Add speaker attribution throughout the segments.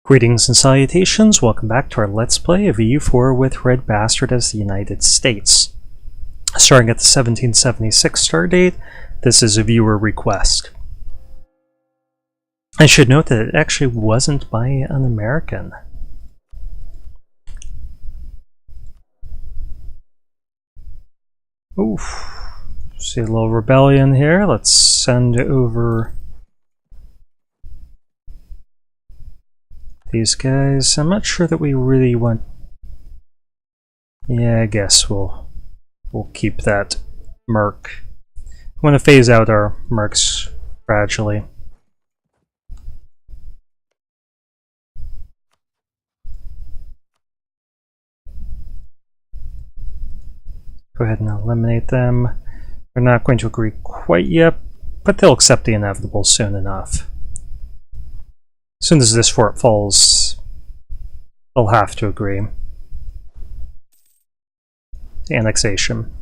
Speaker 1: Greetings and salutations, welcome back to our Let's Play of EU4 with RedBstrd as the United States. Starting at the 1776 start date, this is a viewer request. I should note that it actually wasn't by an American. Oof. See a little rebellion here. Let's send over these guys. I'm not sure that we really want... Yeah, I guess we'll keep that merc. I want to phase out our mercs gradually. Go ahead and eliminate them. They're not going to agree quite yet, but they'll accept the inevitable soon enough. As soon as this fort falls, they'll have to agree. Annexation.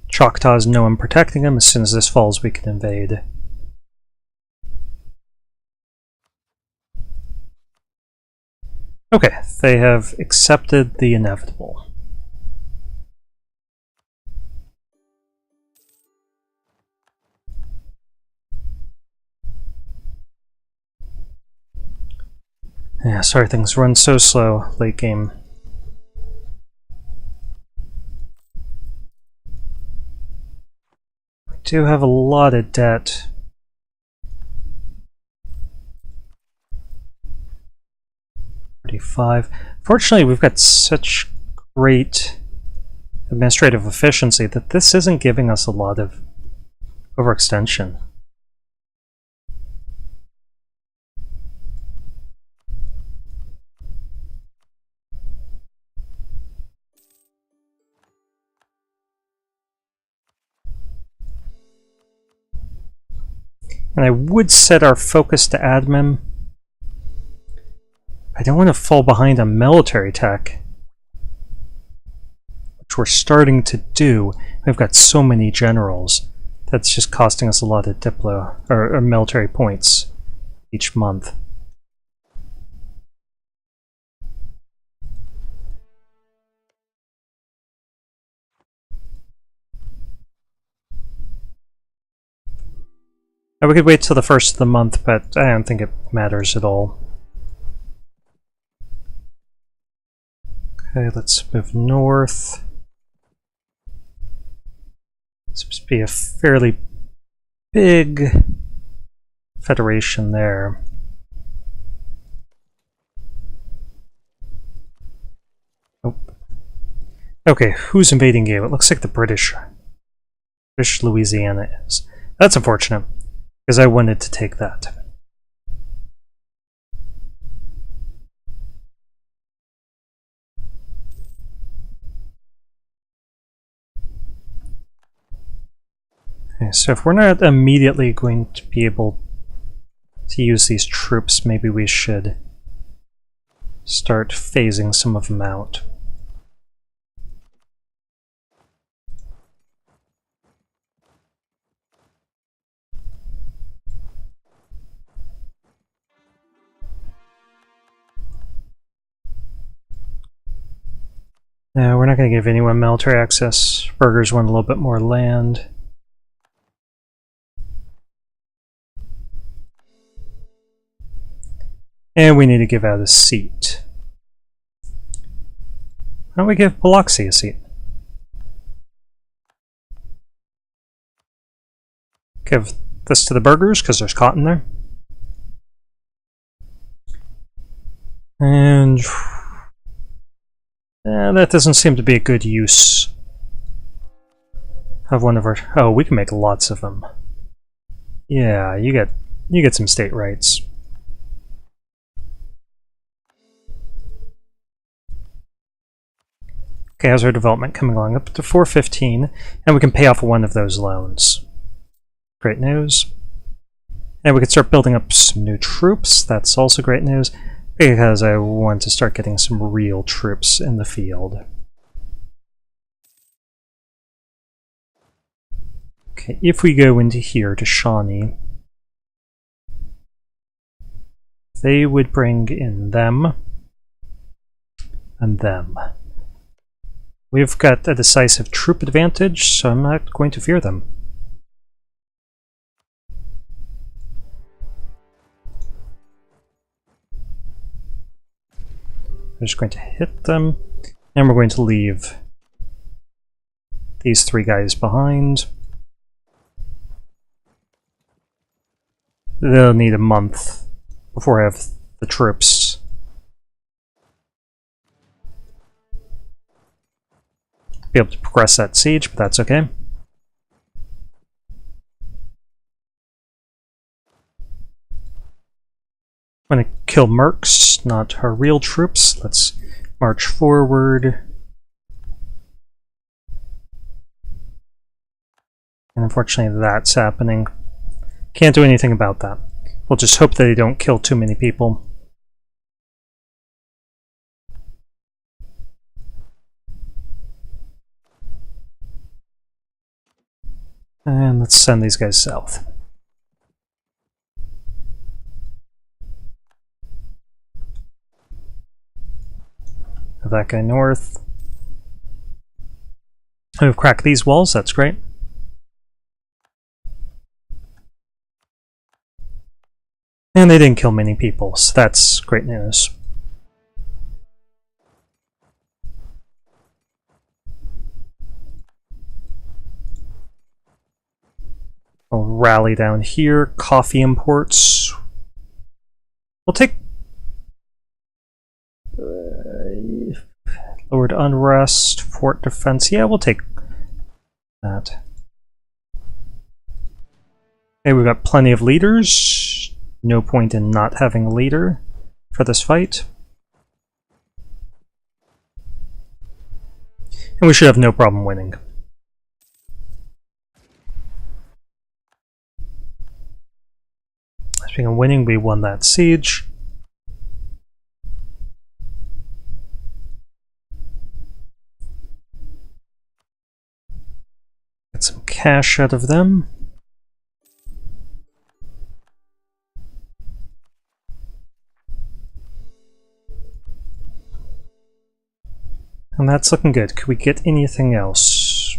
Speaker 1: Choctaws know I'm protecting them. As soon as this falls, we can invade. Okay, they have accepted the inevitable. Yeah, sorry things run so slow late game. We do have a lot of debt. Fortunately, we've got such great administrative efficiency that this isn't giving us a lot of overextension. And I would set our focus to admin. I don't want to fall behind on military tech, which we're starting to do. We've got so many generals. That's just costing us a lot of or military points each month. Now we could wait till the first of the month, but I don't think it matters at all. Okay, let's move north. This must be a fairly big federation there. Oh. Okay, who's invading you? It looks like the British Louisiana is. That's unfortunate, because I wanted to take that. Okay, so if we're not immediately going to be able to use these troops, maybe we should start phasing some of them out. No, we're not going to give anyone military access. Burghers want a little bit more land. And we need to give out a seat. Why don't we give Biloxi a seat? Give this to the burghers because there's cotton there. And that doesn't seem to be a good use of one of our... Oh, we can make lots of them. Yeah, you get some state rights. Okay, how's our development coming along? Up to 415, and we can pay off one of those loans. Great news. And we can start building up some new troops. That's also great news, because I want to start getting some real troops in the field. Okay, Okay, if we go into here to Shawnee, they would bring in them and them. We've got a decisive troop advantage, so I'm not going to fear them. We're just going to hit them, and we're going to leave these 3 guys behind. They'll need a month before I have the troops. Be able to progress that siege, but that's okay. I'm going to kill mercs, not our real troops. Let's march forward. And unfortunately that's happening. Can't do anything about that. We'll just hope that they don't kill too many people. And let's send these guys south. Have that guy north. We've cracked these walls, that's great. And they didn't kill many people, so that's great news. We'll rally down here. Coffee imports. We'll take lowered unrest, fort defense. Yeah, we'll take that. Okay, we've got plenty of leaders. No point in not having a leader for this fight. And we should have no problem winning. Speaking of winning, we won that siege. Get some cash out of them. And that's looking good. Could we get anything else?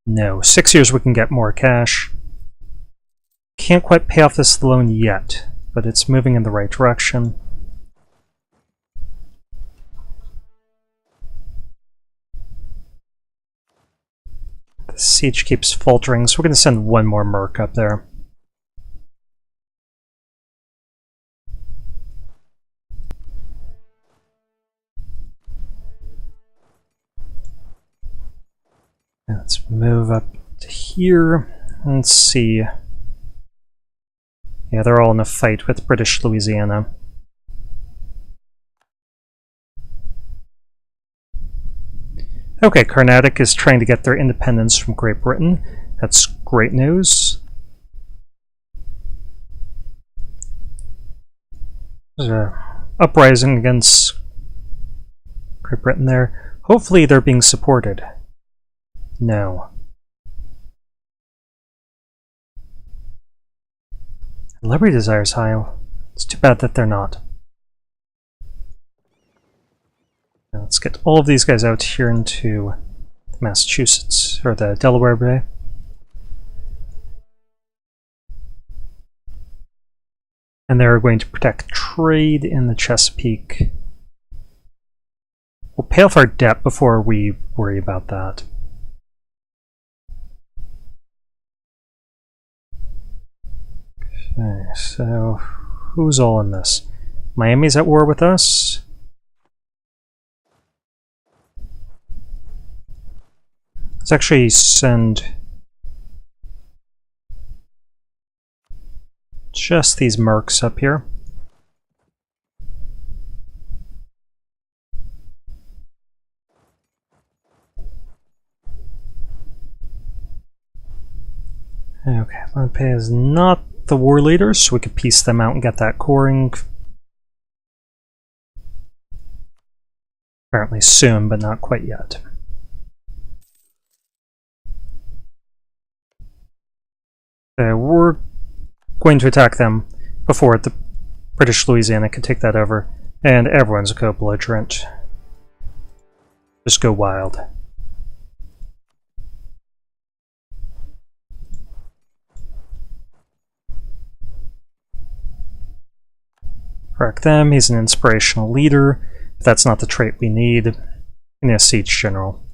Speaker 1: No. 6 years we can get more cash. Can't quite pay off this loan yet, but it's moving in the right direction. The siege keeps faltering, so we're going to send one more merc up there. Let's move up to here and see. Yeah, they're all in a fight with British Louisiana. Okay, Carnatic is trying to get their independence from Great Britain. That's great news. There's an uprising against Great Britain there. Hopefully they're being supported. No. Liberty Desire's high. It's too bad that they're not. Now let's get all of these guys out here into Massachusetts, or the Delaware Bay. And they're going to protect trade in the Chesapeake. We'll pay off our debt before we worry about that. Okay, so who's all in this? Miami's at war with us. Let's actually send just these mercs up here. Okay, Lampe is not the war leaders, so we could piece them out and get that coring. Apparently soon, but not quite yet. We're going to attack them before the British Louisiana can take that over, and everyone's a co-belligerent. Just go wild. Correct them, he's an inspirational leader, but that's not the trait we need in a siege general.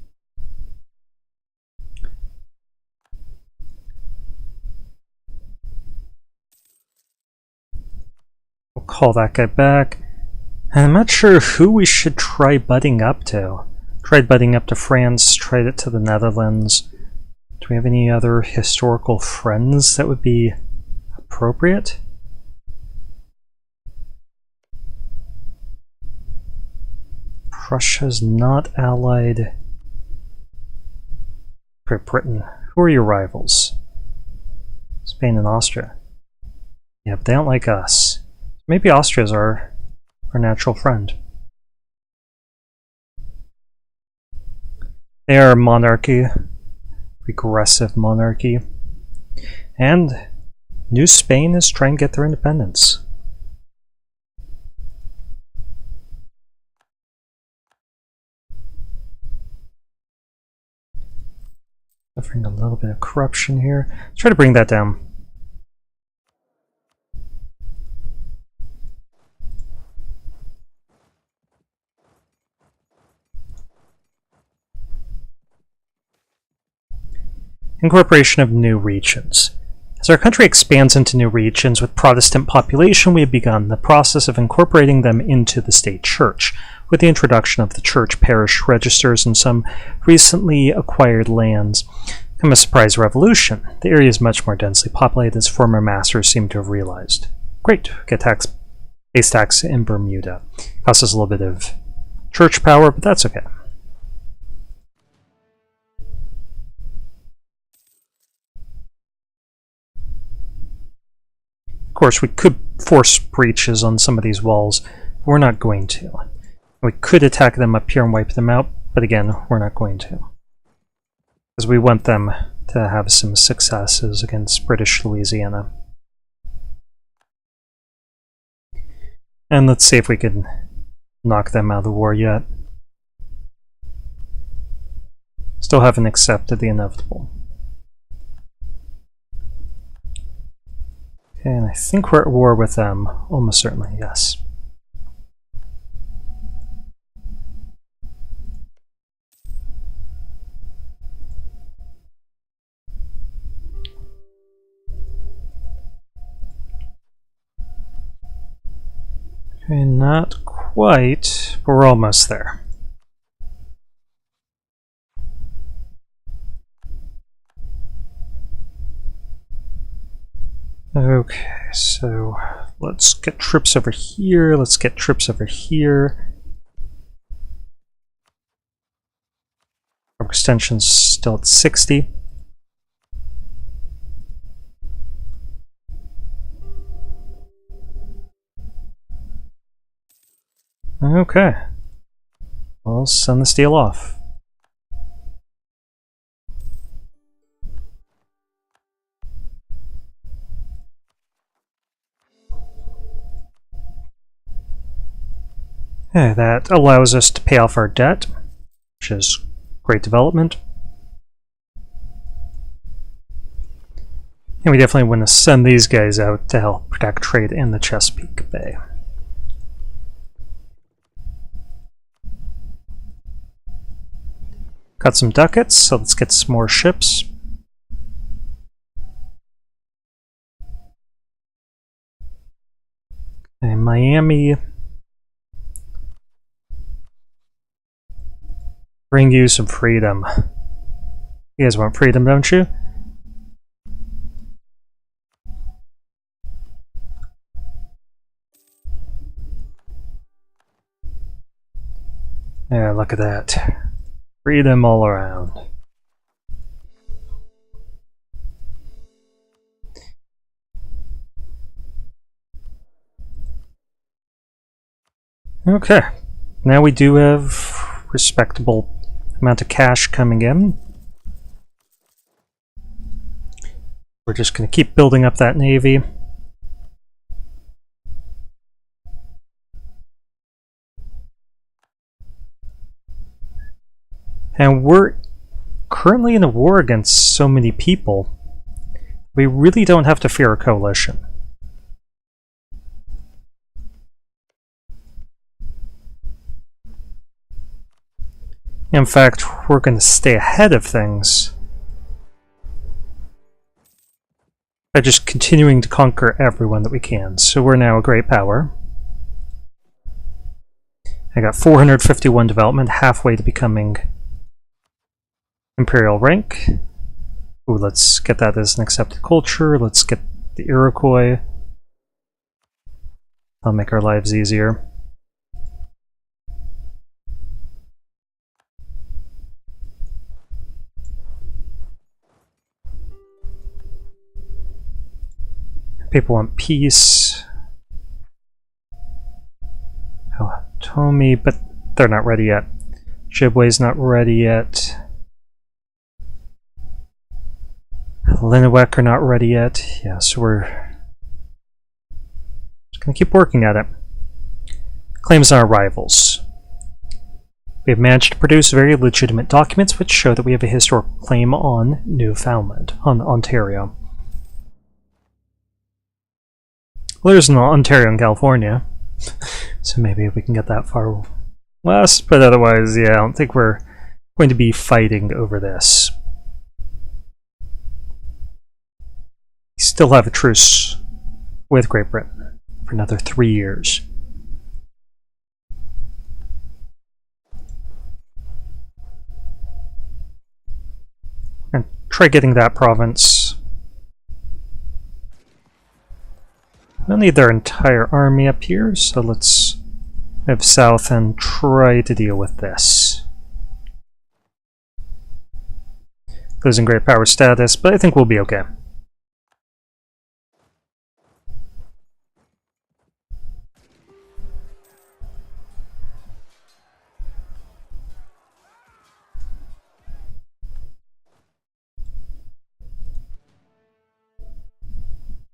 Speaker 1: We'll call that guy back. And I'm not sure who we should try butting up to. Tried butting up to France, tried it to the Netherlands. Do we have any other historical friends that would be appropriate? Prussia's not allied. Great Britain. Who are your rivals? Spain and Austria. Yeah, but they don't like us. Maybe Austria's our natural friend. They are a monarchy. Regressive monarchy. And New Spain is trying to get their independence. Suffering a little bit of corruption here. Let's try to bring that down. Incorporation of new regions. As our country expands into new regions with Protestant population, we have begun the process of incorporating them into the state church, with the introduction of the church parish registers in some recently acquired lands. Come a surprise revolution. The area is much more densely populated, as former masters seem to have realized. Great, get base tax in Bermuda. Costs us a little bit of church power, but that's okay. Of course, we could force breaches on some of these walls, but we're not going to. We could attack them up here and wipe them out, but again, we're not going to. Because we want them to have some successes against British Louisiana. And let's see if we can knock them out of the war yet. Still haven't accepted the inevitable. Okay, and I think we're at war with them. Almost certainly, yes. Okay, not quite, but we're almost there. Okay, so let's get troops over here, let's get troops over here. Our extension's still at 60. Okay. Well, send the steel off. Yeah, that allows us to pay off our debt, which is great development. And we definitely want to send these guys out to help protect trade in the Chesapeake Bay. Got some ducats, so let's get some more ships. And Miami. Bring you some freedom. You guys want freedom, don't you? Yeah, look at that. Freedom all around. Okay, now we do have respectable amount of cash coming in. We're just going to keep building up that navy. And we're currently in a war against so many people, we really don't have to fear a coalition. In fact, we're going to stay ahead of things by just continuing to conquer everyone that we can. So we're now a great power. I got 451 development, halfway to becoming Imperial rank. Ooh, let's get that as an accepted culture. Let's get the Iroquois. That'll make our lives easier. People want peace. Oh, Tomi, but they're not ready yet. Ojibwe's not ready yet. Lenawek are not ready yet. Yeah, so we're just going to keep working at it. Claims on our rivals. We have managed to produce very legitimate documents which show that we have a historical claim on Newfoundland, on Ontario. Well, there's an Ontario in California, so maybe we can get that far west, but otherwise, yeah, I don't think we're going to be fighting over this. We still have a truce with Great Britain for another 3 years. We're going to try getting that province. We'll need their entire army up here, so let's move south and try to deal with this. Losing great power status, but I think we'll be okay.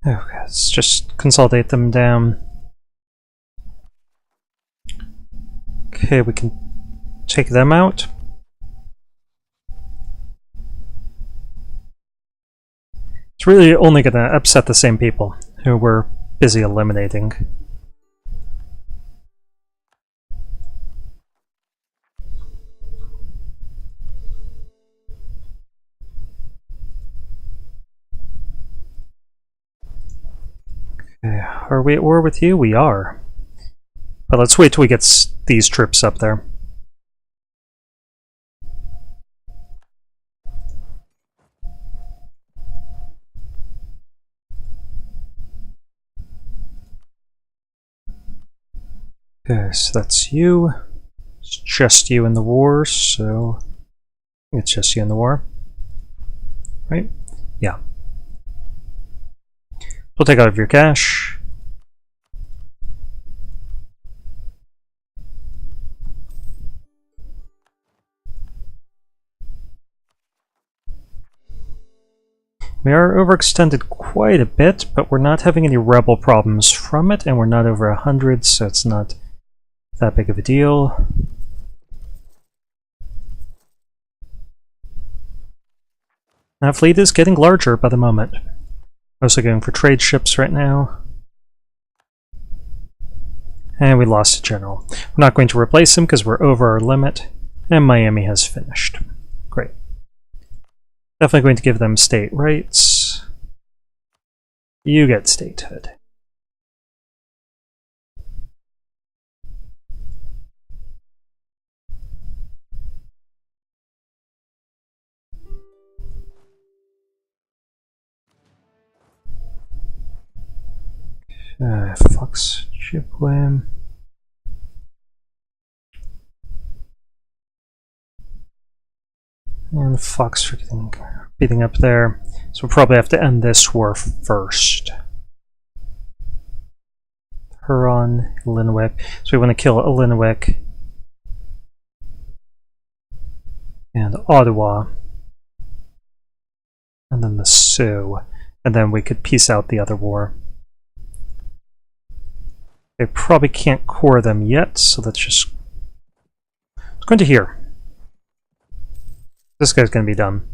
Speaker 1: Okay, let's just consolidate them down. Okay, we can take them out. It's really only going to upset the same people who we're busy eliminating. Okay, are we at war with you? We are. But let's wait till we get these troops up there. Okay, so that's you. It's just you in the war, so it's just you in the war. Right? Yeah. We'll take out of your cash. We are overextended quite a bit, but we're not having any rebel problems from it, and we're not over 100, so it's not that big of a deal. That fleet is getting larger by the moment. Mostly going for trade ships right now. And we lost a general. We're not going to replace him because we're over our limit, and Miami has finished. Great. Definitely going to give them state rights. You get statehood. Fox Ojibwe. And Fox for beating up there. So we'll probably have to end this war first. Huron, Ilinawek. So we want to kill Ilinawek and Ottawa. And then the Sioux. and then we could piece out the other war. I probably can't core them yet, so let's just... Let's go into here. This guy's going to be done.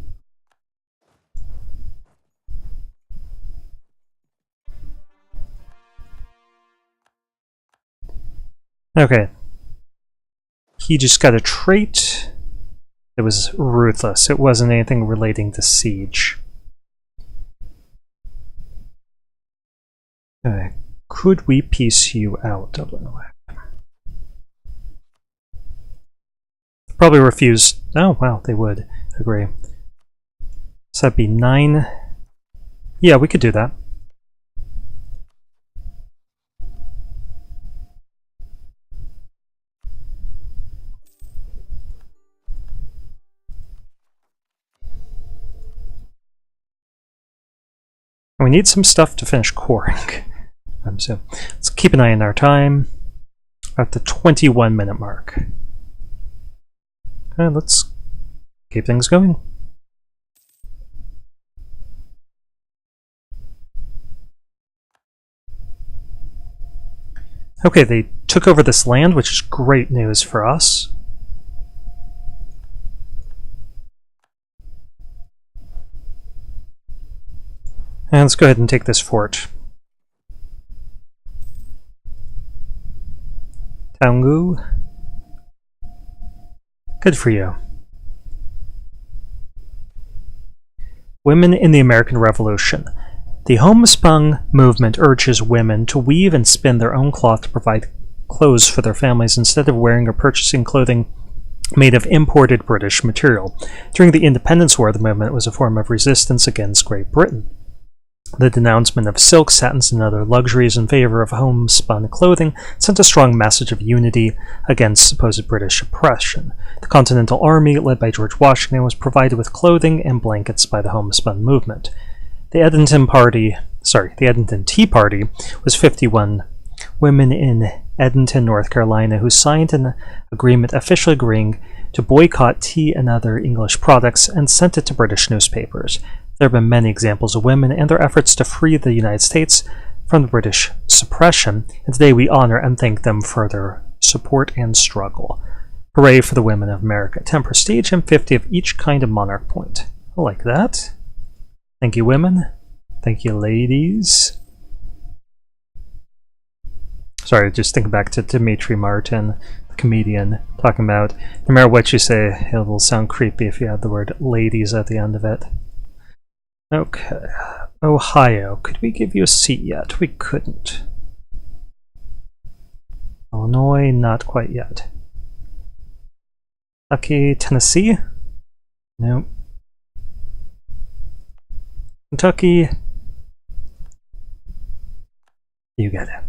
Speaker 1: Okay. He just got a trait. It was ruthless. It wasn't anything relating to siege. Okay. Could we piece you out? Dublin away. Probably refuse. Oh, wow, they would agree. So that'd be 9. Yeah, we could do that. We need some stuff to finish coring. So let's keep an eye on our time. At the 21-minute mark. Okay, let's keep things going. Okay, they took over this land, which is great news for us. And let's go ahead and take this fort. Taungu. Good for you. Women in the American Revolution. The homespun movement urges women to weave and spin their own cloth to provide clothes for their families instead of wearing or purchasing clothing made of imported British material. During the Independence War, the movement was a form of resistance against Great Britain. The denouncement of silk, satins, and other luxuries in favor of homespun clothing sent a strong message of unity against supposed British oppression. The Continental Army, led by George Washington, was provided with clothing and blankets by the homespun movement. The Edmonton Tea Party was 51 women in Edmonton, North Carolina, who signed an agreement officially agreeing to boycott tea and other English products and sent it to British newspapers. There have been many examples of women and their efforts to free the United States from the British suppression, and today we honor and thank them for their support and struggle. Hooray for the women of America. 10 prestige and 50 of each kind of monarch point. I like that. Thank you, women. Thank you, ladies. Sorry, just thinking back to Dimitri Martin, the comedian, talking about no matter what you say, it will sound creepy if you add the word ladies at the end of it. Okay. Ohio. Could we give you a seat yet? We couldn't. Illinois, not quite yet. Kentucky, Tennessee? Nope. Kentucky. You get it.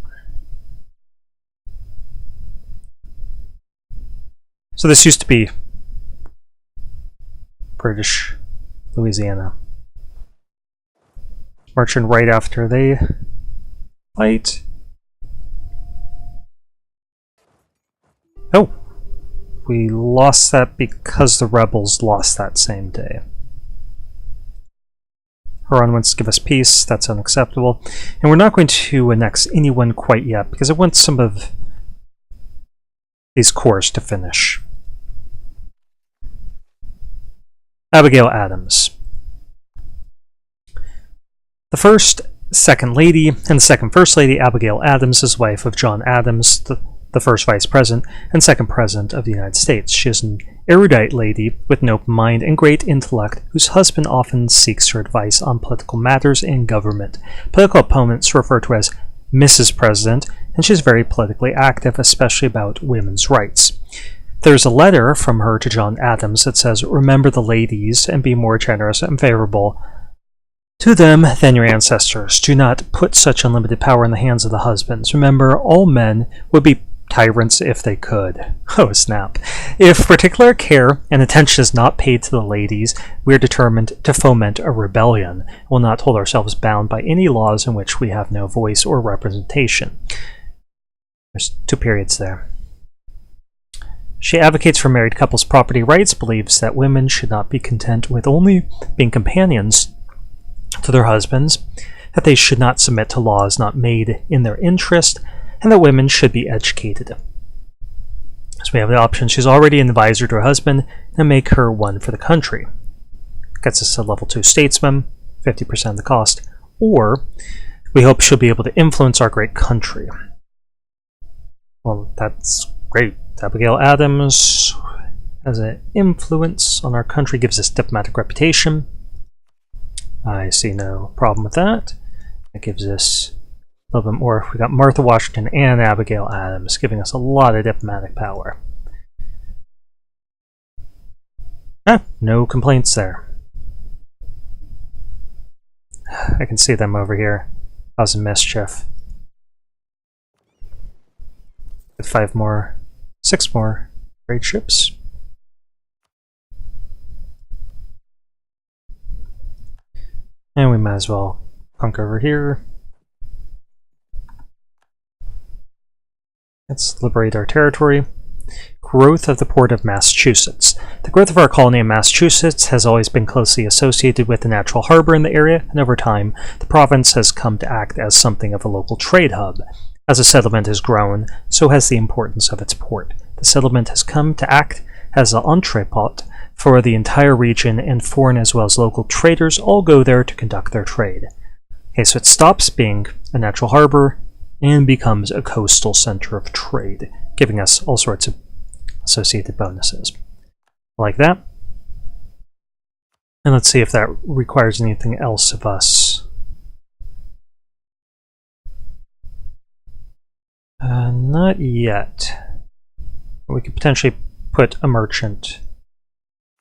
Speaker 1: So this used to be British Louisiana. Marching right after they fight. Oh, we lost that because the rebels lost that same day. Huron wants to give us peace. That's unacceptable. And we're not going to annex anyone quite yet because I want some of these cores to finish. Abigail Adams. The first Second Lady and the second First Lady, Abigail Adams, is wife of John Adams, the first Vice President and second President of the United States. She is an erudite lady with an open mind and great intellect, whose husband often seeks her advice on political matters and government. Political opponents refer to her as Mrs. President, and she is very politically active, especially about women's rights. There's a letter from her to John Adams that says, "Remember the ladies and be more generous and favorable to them than your ancestors. Do not put such unlimited power in the hands of the husbands. Remember, all men would be tyrants if they could." Oh, snap. If particular care and attention is not paid to the ladies, we are determined to foment a rebellion. We will not hold ourselves bound by any laws in which we have no voice or representation. There's 2 periods there. She advocates for married couples' property rights, believes that women should not be content with only being companions to to their husbands, that they should not submit to laws not made in their interest, and that women should be educated. So we have the option: she's already an advisor to her husband, and make her one for the country. Gets us to level 2 statesman, 50% of the cost. Or, we hope she'll be able to influence our great country. Well, that's great. Abigail Adams has an influence on our country, gives us diplomatic reputation. I see no problem with that. That gives us a little bit more. We got Martha Washington and Abigail Adams, giving us a lot of diplomatic power. No complaints there. I can see them over here causing mischief. With 6 more trade ships. And we might as well punk over here. Let's liberate our territory. Growth of the port of Massachusetts. The growth of our colony in Massachusetts has always been closely associated with the natural harbor in the area, and over time, the province has come to act as something of a local trade hub. As the settlement has grown, so has the importance of its port. The settlement has come to act as an entrepot for the entire region, and foreign as well as local traders all go there to conduct their trade. Okay, so it stops being a natural harbor and becomes a coastal center of trade, giving us all sorts of associated bonuses. Like that. And let's see if that requires anything else of us. Not yet. We could potentially put a merchant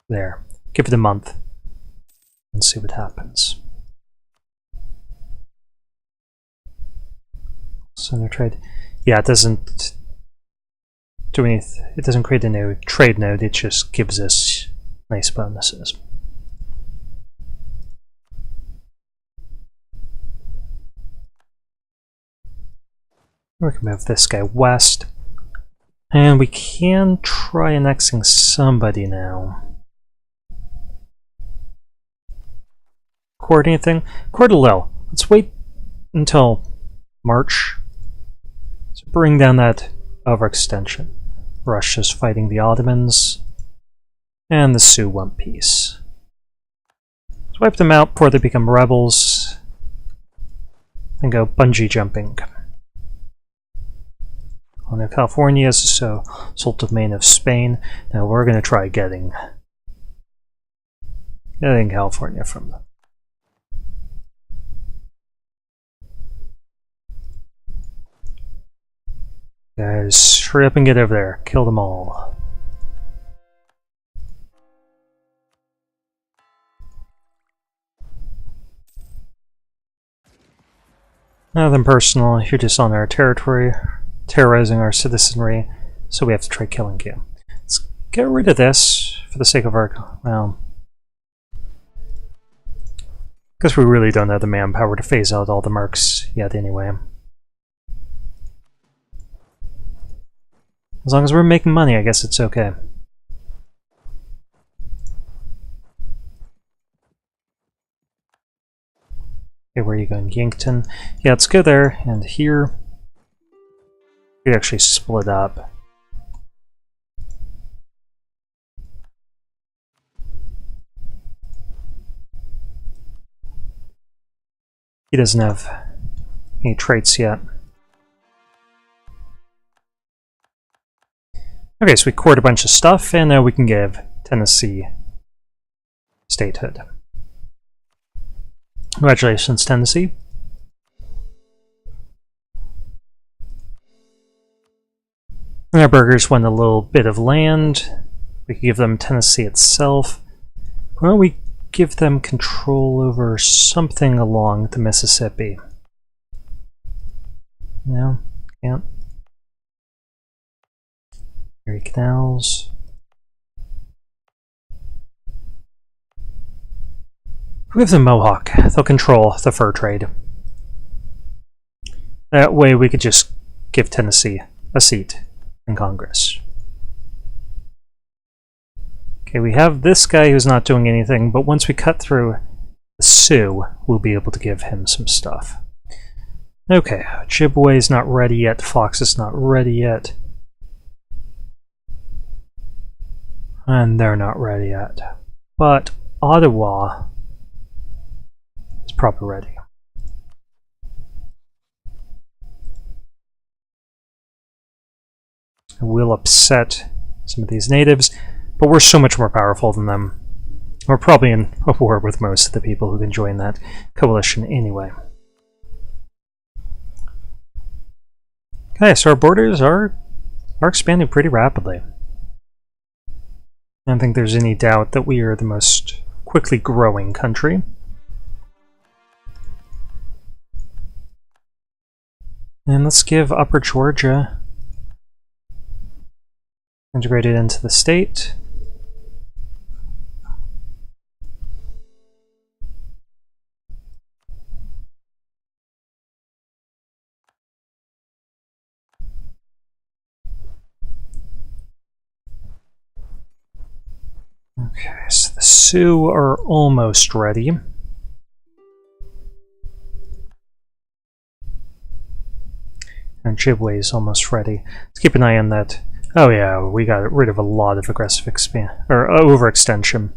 Speaker 1: there. Give it a month and see what happens. Center trade. Yeah, it doesn't do anything. It doesn't create a new trade node. It just gives us nice bonuses. We can move this guy west. And we can try annexing somebody now. Court anything? Court a little. Let's wait until March. So bring down that overextension. Russia's fighting the Ottomans. And the Sioux want peace. Let's wipe them out before they become rebels. And go bungee jumping. On California is so salt of Maine of Spain. Now we're going to try getting California from them. Guys, hurry up and get over there. Kill them all. Nothing personal. You're just on our territory, terrorizing our citizenry, so we have to try killing you. Let's get rid of this for the sake of our... well... because we really don't have the manpower to phase out all the mercs yet anyway. As long as we're making money, I guess it's okay. Okay, where are you going? Yankton? Yeah, let's go there, and here. We actually split up. He doesn't have any traits yet. Okay, so we court a bunch of stuff, and now we can give Tennessee statehood. Congratulations, Tennessee. And our burghers want a little bit of land. We could give them Tennessee itself. Why don't we give them control over something along the Mississippi? No, can't. Erie Canals. We have the Mohawk. They'll control the fur trade. That way we could just give Tennessee a seat in Congress. Okay, we have this guy who's not doing anything, but once we cut through the Sioux, we'll be able to give him some stuff. Okay, Ojibwe's not ready yet, Fox is not ready yet. And they're not ready yet. But Ottawa is probably ready. We'll upset some of these natives, but we're so much more powerful than them. We're probably in a war with most of the people who can join that coalition anyway. Okay, so our borders are expanding pretty rapidly. I don't think there's any doubt that we are the most quickly growing country. And let's give Upper Georgia integrated into the state. Okay, so the Sioux are almost ready. And Ojibwe is almost ready. Let's keep an eye on that. Oh yeah, we got rid of a lot of aggressive overextension.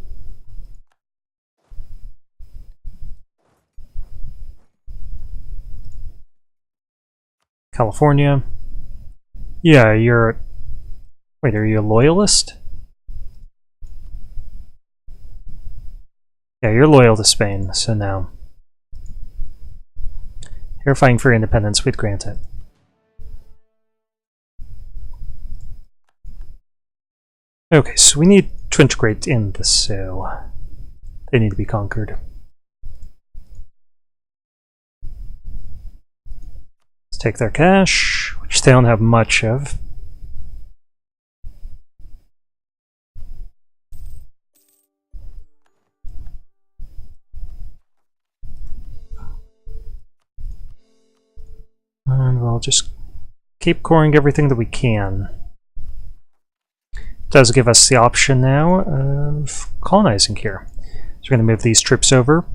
Speaker 1: California. Yeah, you're... Wait, are you a loyalist? Yeah, you're loyal to Spain, so no. You're fighting for independence, we'd grant it. Okay, so we need to integrate in the Sioux. They need to be conquered. Let's take their cash, which they don't have much of. And we'll just keep coring everything that we can. It does give us the option now of colonizing here. So we're going to move these troops over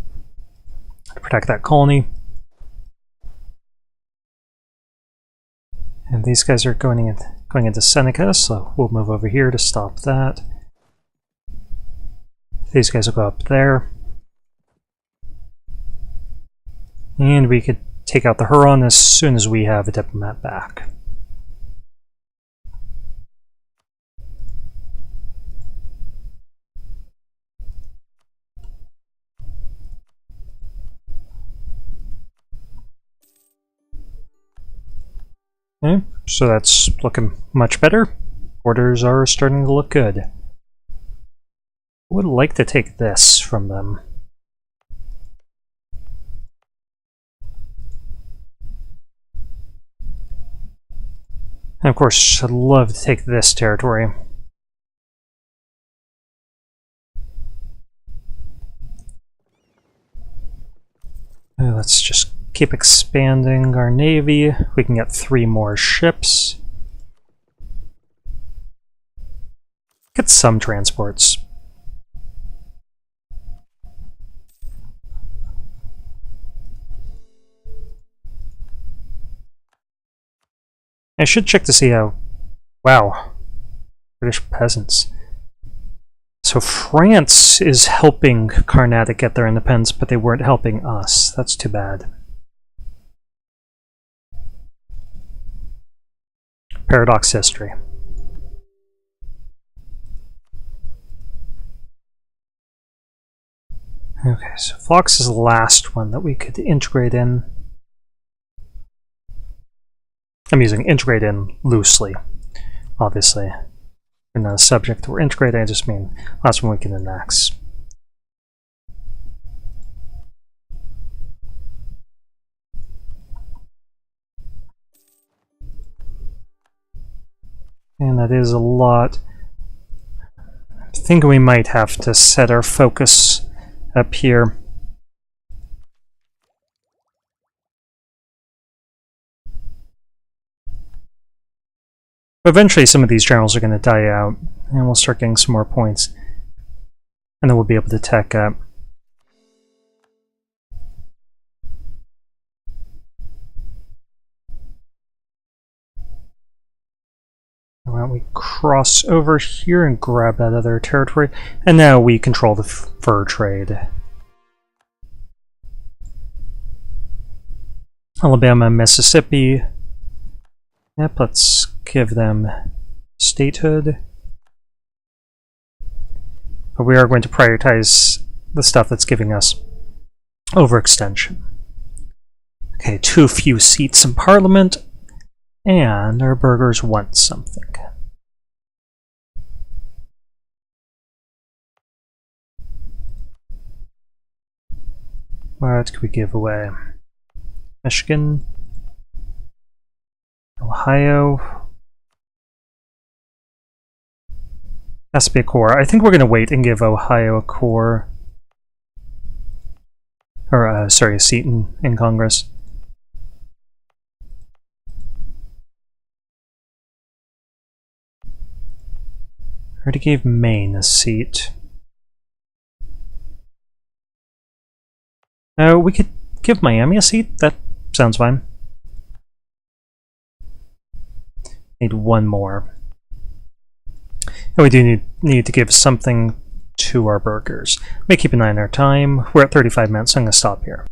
Speaker 1: to protect that colony. And these guys are going into Seneca, so we'll move over here to stop that. These guys will go up there. And we could take out the Huron as soon as we have a diplomat back. Okay, so that's looking much better. Borders are starting to look good. I would like to take this from them. And of course, I'd love to take this territory. Let's just keep expanding our navy. We can get 3 more ships. Get some transports. I should check to see how... Wow. British peasants. So France is helping Carnatic get their independence, but they weren't helping us. That's too bad. Paradox history. Okay, so Fox is the last one that we could integrate in. I'm using integrate in loosely, obviously. We're not a subject we're integrating, I just mean last one we can annex. And that is a lot. I think we might have to set our focus up here. Eventually some of these generals are going to die out, and we'll start getting some more points. And then we'll be able to tech up. We cross over here and grab that other territory, and now we control the fur trade. Alabama, Mississippi. Yep, let's give them statehood. But we are going to prioritize the stuff that's giving us overextension. Okay, too few seats in Parliament, and our burghers want something. What can we give away? Michigan, Ohio. Has to be a core. I think we're going to wait and give Ohio a core. Or, sorry, a seat in Congress. I already gave Maine a seat. We could give Miami a seat. That sounds fine. Need one more. And we do need to give something to our burghers. Let me keep an eye on our time. We're at 35 minutes, so I'm going to stop here.